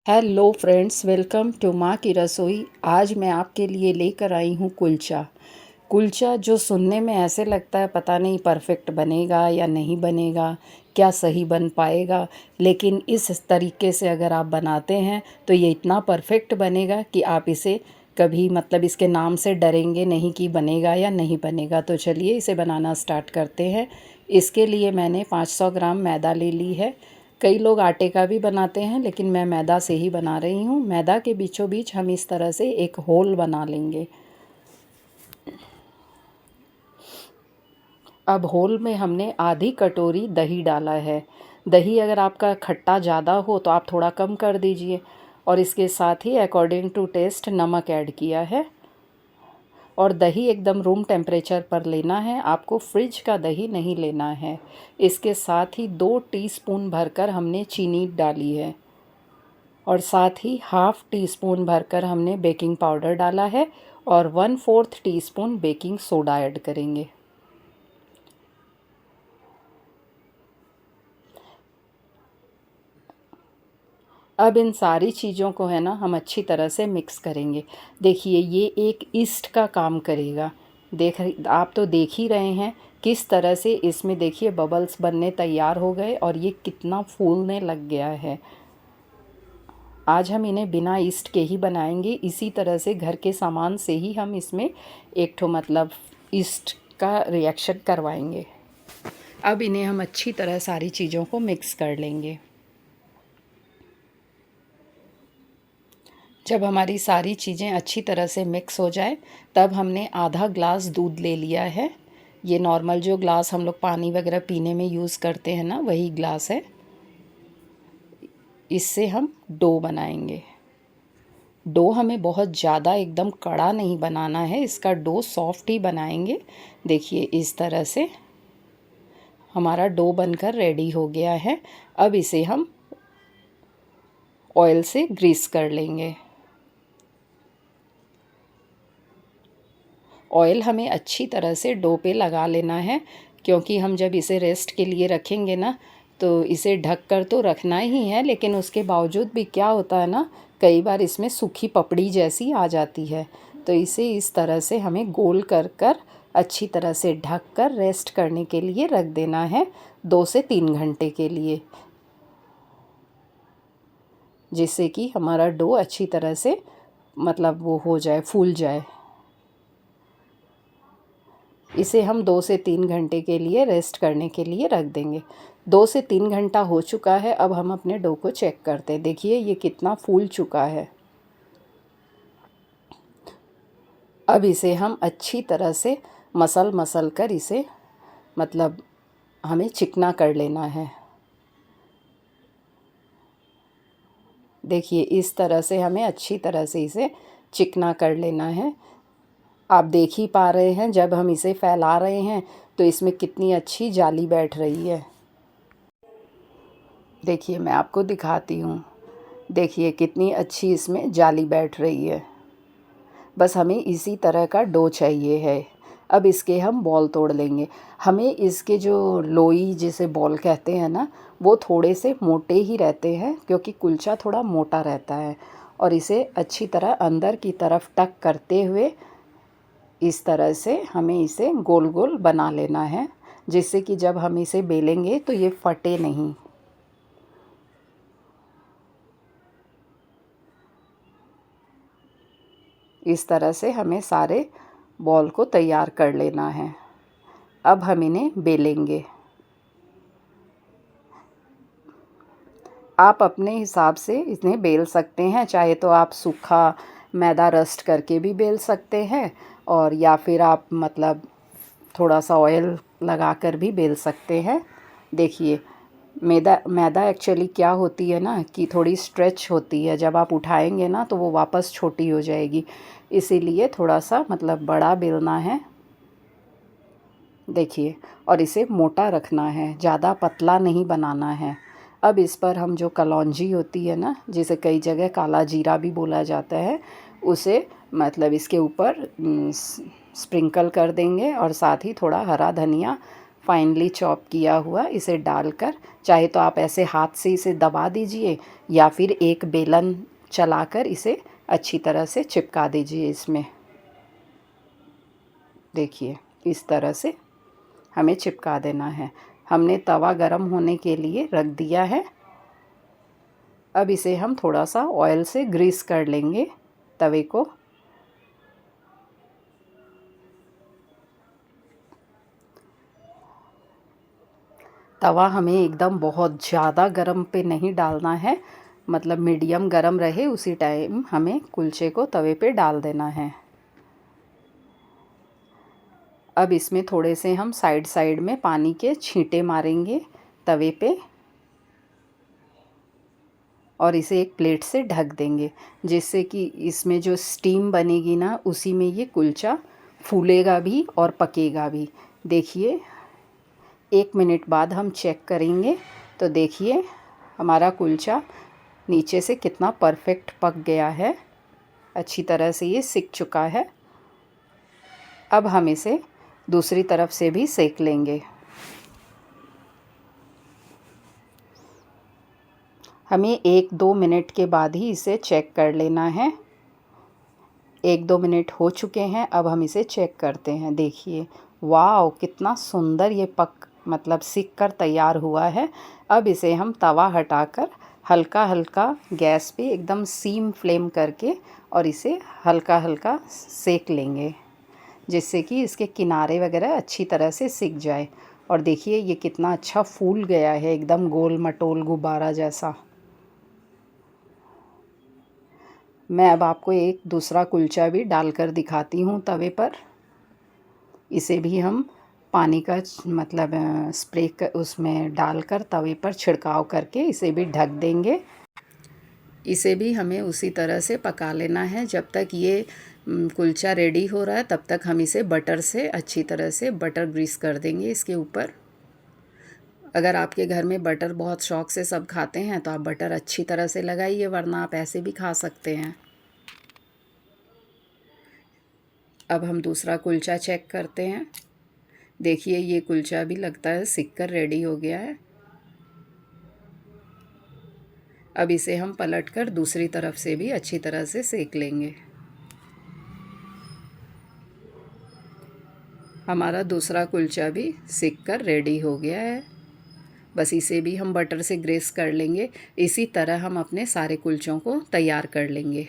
Hello friends, welcome to माँ की रसोई। आज मैं आपके लिए लेकर आई हूँ कुलचा। कुलचा जो सुनने में ऐसे लगता है पता नहीं परफेक्ट बनेगा या नहीं बनेगा, क्या सही बन पाएगा। लेकिन इस तरीके से अगर आप बनाते हैं तो ये इतना परफेक्ट बनेगा कि आप इसे कभी इसके नाम से डरेंगे नहीं कि बनेगा या नहीं बनेगा। तो चलिए इसे बनाना स्टार्ट करते हैं। इसके लिए मैंने 500 ग्राम मैदा ले ली है। कई लोग आटे का भी बनाते हैं, लेकिन मैं मैदा से ही बना रही हूँ। मैदा के बीचों बीच हम इस तरह से एक होल बना लेंगे। अब होल में हमने आधी कटोरी दही डाला है। दही अगर आपका खट्टा ज़्यादा हो तो आप थोड़ा कम कर दीजिए। और इसके साथ ही अकॉर्डिंग टू टेस्ट नमक ऐड किया है। और दही एकदम रूम टेम्परेचर पर लेना है, आपको फ्रिज का दही नहीं लेना है। इसके साथ ही 2 टीस्पून भरकर हमने चीनी डाली है। और साथ ही हाफ़ टी स्पून भरकर हमने बेकिंग पाउडर डाला है। और 1/4 टीस्पून बेकिंग सोडा ऐड करेंगे। अब इन सारी चीज़ों को है ना हम अच्छी तरह से मिक्स करेंगे। देखिए ये एक ईस्ट का काम करेगा। आप तो देख ही रहे हैं किस तरह से इसमें देखिए बबल्स बनने तैयार हो गए और ये कितना फूलने लग गया है। आज हम इन्हें बिना ईस्ट के ही बनाएंगे। इसी तरह से घर के सामान से ही हम इसमें एक ठो ईस्ट का रिएक्शन करवाएंगे। अब इन्हें हम अच्छी तरह सारी चीज़ों को मिक्स कर लेंगे। जब हमारी सारी चीज़ें अच्छी तरह से मिक्स हो जाए तब हमने आधा ग्लास दूध ले लिया है। ये नॉर्मल जो ग्लास हम लोग पानी वगैरह पीने में यूज़ करते हैं ना, वही ग्लास है। इससे हम डो बनाएंगे। डो हमें बहुत ज़्यादा एकदम कड़ा नहीं बनाना है, इसका डो सॉफ्ट ही बनाएंगे। देखिए इस तरह से हमारा डो बनकर रेडी हो गया है। अब इसे हम ऑयल से ग्रीस कर लेंगे। ऑयल हमें अच्छी तरह से डो पे लगा लेना है, क्योंकि हम जब इसे रेस्ट के लिए रखेंगे ना तो इसे ढक कर तो रखना ही है, लेकिन उसके बावजूद भी क्या होता है ना, कई बार इसमें सूखी पपड़ी जैसी आ जाती है। तो इसे इस तरह से हमें गोल कर कर अच्छी तरह से ढक कर रेस्ट करने के लिए रख देना है 2 से 3 घंटे के लिए, जिससे कि हमारा डो अच्छी तरह से वो हो जाए, फूल जाए। इसे हम 2 से 3 घंटे के लिए रेस्ट करने के लिए रख देंगे। 2 से 3 घंटा हो चुका है। अब हम अपने डो को चेक करते हैं। देखिए ये कितना फूल चुका है। अब इसे हम अच्छी तरह से मसल कर इसे हमें चिकना कर लेना है। देखिए इस तरह से हमें अच्छी तरह से इसे चिकना कर लेना है। आप देख ही पा रहे हैं जब हम इसे फैला रहे हैं तो इसमें कितनी अच्छी जाली बैठ रही है। देखिए मैं आपको दिखाती हूँ। देखिए कितनी अच्छी इसमें जाली बैठ रही है। बस हमें इसी तरह का डो चाहिए है। अब इसके हम बॉल तोड़ लेंगे। हमें इसके जो लोई जिसे बॉल कहते हैं ना, वो थोड़े से मोटे ही रहते हैं, क्योंकि कुलचा थोड़ा मोटा रहता है। और इसे अच्छी तरह अंदर की तरफ टक करते हुए इस तरह से हमें इसे गोल गोल बना लेना है, जिससे कि जब हम इसे बेलेंगे तो ये फटे नहीं। इस तरह से हमें सारे बॉल को तैयार कर लेना है। अब हम इन्हें बेलेंगे। आप अपने हिसाब से इन्हें बेल सकते हैं, चाहे तो आप सूखा मैदा रस्ट करके भी बेल सकते हैं, और या फिर आप थोड़ा सा ऑयल लगा कर भी बेल सकते हैं। देखिए मैदा मैदा एक्चुअली क्या होती है ना कि थोड़ी स्ट्रेच होती है, जब आप उठाएंगे ना तो वो वापस छोटी हो जाएगी, इसीलिए थोड़ा सा बड़ा बेलना है। देखिए, और इसे मोटा रखना है, ज़्यादा पतला नहीं बनाना है। अब इस पर हम जो कलौंजी होती है ना, जिसे कई जगह काला जीरा भी बोला जाता है, उसे इसके ऊपर स्प्रिंकल कर देंगे, और साथ ही थोड़ा हरा धनिया फाइनली चॉप किया हुआ इसे डालकर, चाहे तो आप ऐसे हाथ से इसे दबा दीजिए या फिर एक बेलन चलाकर इसे अच्छी तरह से चिपका दीजिए इसमें। देखिए इस तरह से हमें चिपका देना है। हमने तवा गरम होने के लिए रख दिया है। अब इसे हम थोड़ा सा ऑयल से ग्रीस कर लेंगे तवे को। तवा हमें एकदम बहुत ज़्यादा गरम पे नहीं डालना है, मतलब मीडियम गरम रहे उसी टाइम हमें कुलचे को तवे पे डाल देना है। अब इसमें थोड़े से हम साइड साइड में पानी के छींटे मारेंगे तवे पे और इसे एक प्लेट से ढक देंगे, जिससे कि इसमें जो स्टीम बनेगी ना उसी में ये कुलचा फूलेगा भी और पकेगा भी। देखिए 1 मिनट बाद हम चेक करेंगे तो देखिए हमारा कुलचा नीचे से कितना परफेक्ट पक गया है, अच्छी तरह से ये सिक चुका है। अब हम इसे दूसरी तरफ से भी सेक लेंगे। हमें 1-2 मिनट के बाद ही इसे चेक कर लेना है। 1-2 मिनट हो चुके हैं, अब हम इसे चेक करते हैं। देखिए वाह कितना सुंदर ये मतलब सिक कर तैयार हुआ है। अब इसे हम तवा हटाकर हल्का हल्का गैस पे एकदम सीम फ्लेम करके और इसे हल्का हल्का सेक लेंगे, जिससे कि इसके किनारे वगैरह अच्छी तरह से सिक जाए। और देखिए ये कितना अच्छा फूल गया है, एकदम गोल मटोल गुब्बारा जैसा। मैं अब आपको एक दूसरा कुलचा भी डालकर दिखाती हूँ तवे पर। इसे भी हम पानी का मतलब स्प्रे उसमें डालकर तवे पर छिड़काव करके इसे भी ढक देंगे। इसे भी हमें उसी तरह से पका लेना है। जब तक ये कुलचा रेडी हो रहा है तब तक हम इसे बटर से अच्छी तरह से बटर ग्रीस कर देंगे इसके ऊपर। अगर आपके घर में बटर बहुत शौक़ से सब खाते हैं तो आप बटर अच्छी तरह से लगाइए, वरना आप ऐसे भी खा सकते हैं। अब हम दूसरा कुलचा चेक करते हैं। देखिए ये कुलचा भी लगता है सिक कर रेडी हो गया है। अब इसे हम पलटकर दूसरी तरफ से भी अच्छी तरह से सेक लेंगे। हमारा दूसरा कुलचा भी सिक कर रेडी हो गया है। बस इसे भी हम बटर से ग्रेस कर लेंगे। इसी तरह हम अपने सारे कुलचों को तैयार कर लेंगे।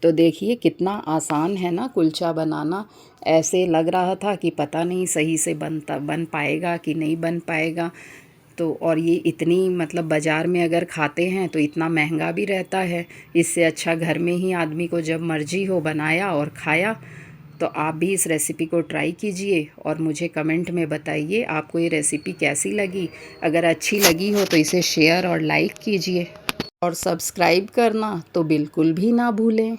तो देखिए कितना आसान है ना कुलचा बनाना। ऐसे लग रहा था कि पता नहीं सही से बन पाएगा कि नहीं बन पाएगा। तो और ये इतनी मतलब बाज़ार में अगर खाते हैं तो इतना महंगा भी रहता है। इससे अच्छा घर में ही आदमी को जब मर्जी हो बनाया और खाया। तो आप भी इस रेसिपी को ट्राई कीजिए और मुझे कमेंट में बताइए आपको ये रेसिपी कैसी लगी। अगर अच्छी लगी हो तो इसे शेयर और लाइक कीजिए और सब्सक्राइब करना तो बिल्कुल भी ना भूलें।